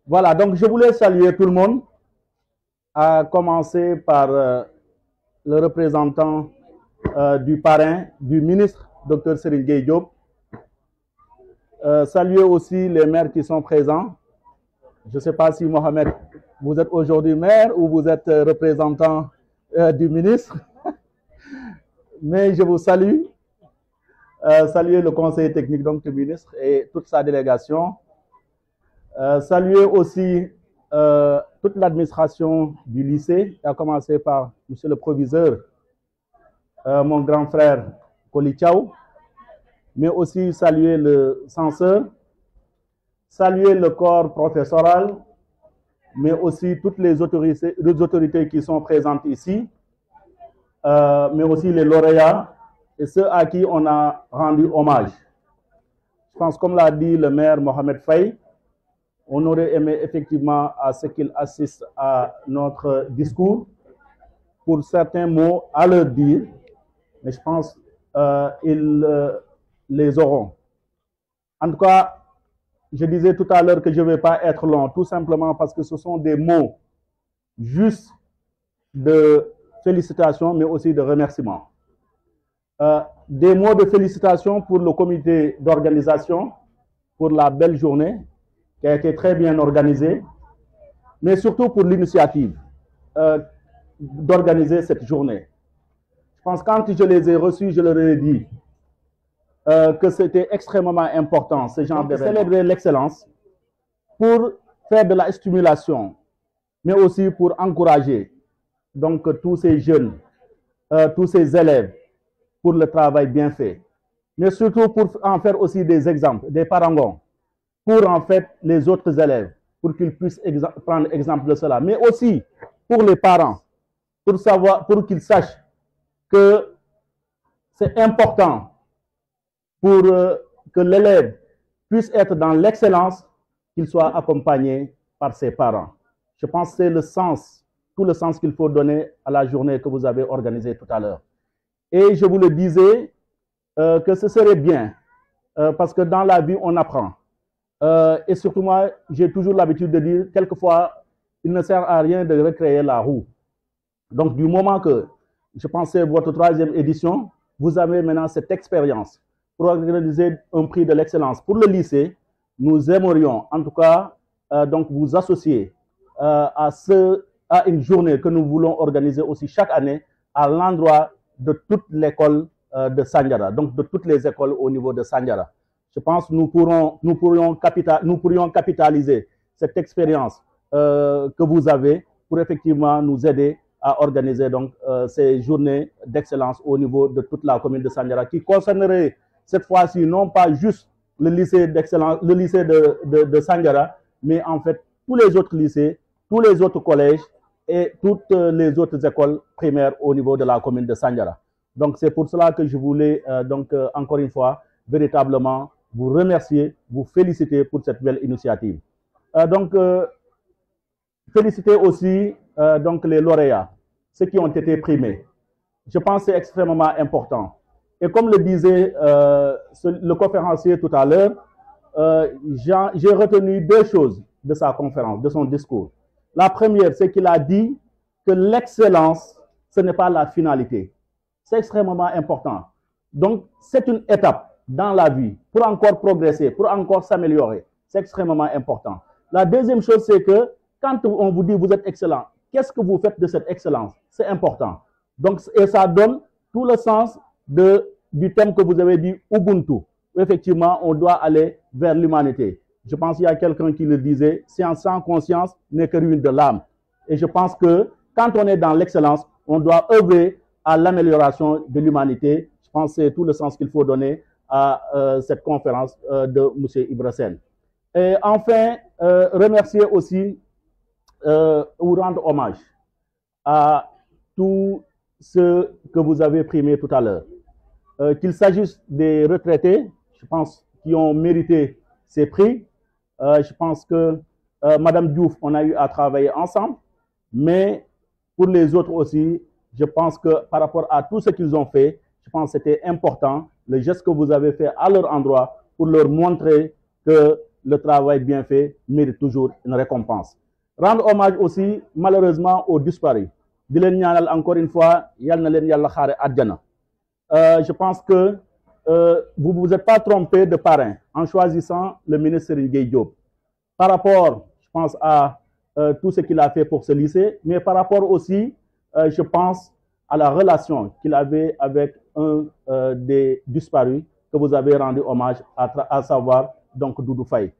Voilà, donc je voulais saluer tout le monde, à commencer par le représentant du parrain, du ministre, Dr Serigne Gueye Diop. Saluer aussi les maires qui sont présents. Je ne sais pas si Mohamed, vous êtes aujourd'hui maire ou vous êtes représentant du ministre, mais je vous salue. Saluer le conseiller technique donc, du ministre et toute sa délégation. Saluer aussi toute l'administration du lycée, à commencer par monsieur le proviseur, mon grand frère Koli Tchao, mais aussi saluer le censeur, saluer le corps professoral, mais aussi toutes les autorités qui sont présentes ici, mais aussi les lauréats et ceux à qui on a rendu hommage. Je pense, comme l'a dit le maire Mohamed Faye, on aurait aimé effectivement à ce qu'il assiste à notre discours pour certains mots à leur dire, mais je pense qu'ils les auront. En tout cas, je disais tout à l'heure que je ne vais pas être long, tout simplement parce que ce sont des mots juste de félicitations, mais aussi de remerciements. Des mots de félicitations pour le comité d'organisation, pour la belle journée qui a été très bien organisée, mais surtout pour l'initiative d'organiser cette journée. Je pense que quand je les ai reçus, je leur ai dit que c'était extrêmement important, ce genre de célébrer l'excellence pour faire de la stimulation, mais aussi pour encourager donc tous ces jeunes, tous ces élèves pour le travail bien fait, mais surtout pour en faire aussi des exemples, des parangons, pour en fait les autres élèves, pour qu'ils puissent prendre exemple de cela, mais aussi pour les parents, pour qu'ils sachent que c'est important pour que l'élève puisse être dans l'excellence, qu'il soit accompagné par ses parents. Je pense que c'est le sens, tout le sens qu'il faut donner à la journée que vous avez organisée tout à l'heure. Et je vous le disais que ce serait bien, parce que dans la vie, on apprend. Et surtout moi, j'ai toujours l'habitude de dire, quelquefois, il ne sert à rien de recréer la roue. Donc, du moment que, je pensais, votre 3e édition, vous avez maintenant cette expérience pour organiser un prix de l'excellence pour le lycée. Nous aimerions, en tout cas, donc vous associer à une journée que nous voulons organiser aussi chaque année à l'endroit de toute l'école de Sandiara, donc de toutes les écoles au niveau de Sandiara. Je pense que nous pourrions capitaliser cette expérience que vous avez pour effectivement nous aider à organiser donc ces journées d'excellence au niveau de toute la commune de Sandiara, qui concernerait cette fois-ci non pas juste le lycée d'excellence, le lycée de Sandiara, mais en fait tous les autres lycées, tous les autres collèges et toutes les autres écoles primaires au niveau de la commune de Sandiara. Donc c'est pour cela que je voulais encore une fois véritablement vous remercier, vous féliciter pour cette belle initiative. Féliciter aussi donc les lauréats, ceux qui ont été primés. Je pense que c'est extrêmement important. Et comme le disait le conférencier tout à l'heure, j'ai retenu 2 choses de sa conférence, de son discours. La première, c'est qu'il a dit que l'excellence, ce n'est pas la finalité. C'est extrêmement important. Donc, c'est une étape dans la vie pour encore progresser, pour encore s'améliorer. C'est extrêmement important. La deuxième chose, c'est que quand on vous dit vous êtes excellent, qu'est-ce que vous faites de cette excellence? C'est important. Donc, et ça donne tout le sens du thème que vous avez dit, Ubuntu. Effectivement, on doit aller vers l'humanité. Je pense qu'il y a quelqu'un qui le disait, science sans conscience n'est que ruine de l'âme. Et je pense que quand on est dans l'excellence, on doit œuvrer à l'amélioration de l'humanité. Je pense que c'est tout le sens qu'il faut donner à cette conférence de M. Ibrasen. Et enfin, remercier aussi ou rendre hommage à tous ceux que vous avez primés tout à l'heure. Qu'il s'agisse des retraités, je pense, qui ont mérité ces prix. Je pense que Madame Diouf, on a eu à travailler ensemble, mais pour les autres aussi, je pense que par rapport à tout ce qu'ils ont fait, je pense que c'était important, le geste que vous avez fait à leur endroit pour leur montrer que le travail bien fait mérite toujours une récompense. Rendre hommage aussi, malheureusement, aux disparus. Encore une fois, je pense que vous ne vous êtes pas trompé de parrain en choisissant le ministre Gueye Diop. Par rapport, je pense, à tout ce qu'il a fait pour ce lycée, mais par rapport aussi, je pense, à la relation qu'il avait avec un des disparus que vous avez rendu hommage, à savoir donc Doudou Faye.